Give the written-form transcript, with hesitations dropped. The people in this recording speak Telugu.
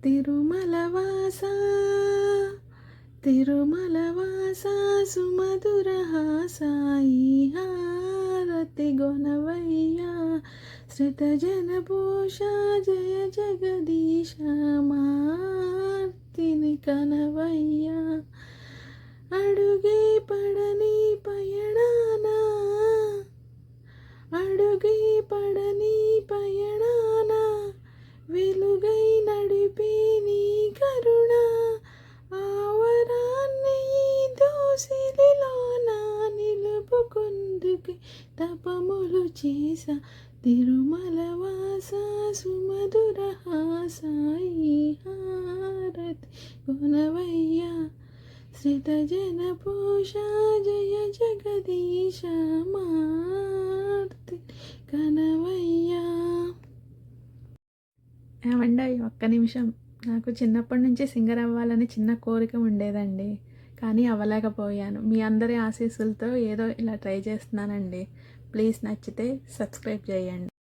తిరుమలవాస తిరుమలవాస సుమధురహాస ఈ హారతి గొనవయ్యా శ్రుతజనపోష జయ జగదీశ మార్తిని కనవయ్యా అడుగే పడని పయణానా అడుగే పడని పయణానా వెలుగై నడిపే నీ కరుణ ఆవరాన్ని దోసిలిలోన నిలుపుకుందుకే తపములు చేసా తిరుమలవాస సుమధురహాస ఈ హారతి కొనవయ్యా శ్రితజనపోష జయ జగదీశ మార్తి కనవయ్యా. ఏమండి ఒక్క నిమిషం, నాకు చిన్నప్పటి నుంచి సింగర్ అవ్వాలని చిన్న కోరిక ఉండేదండి, కానీ అవ్వలేకపోయాను. మీ అందరి ఆశీస్సులతో ఏదో ఇలా ట్రై చేస్తున్నానండి. ప్లీజ్ నచ్చితే సబ్స్క్రైబ్ చేయండి.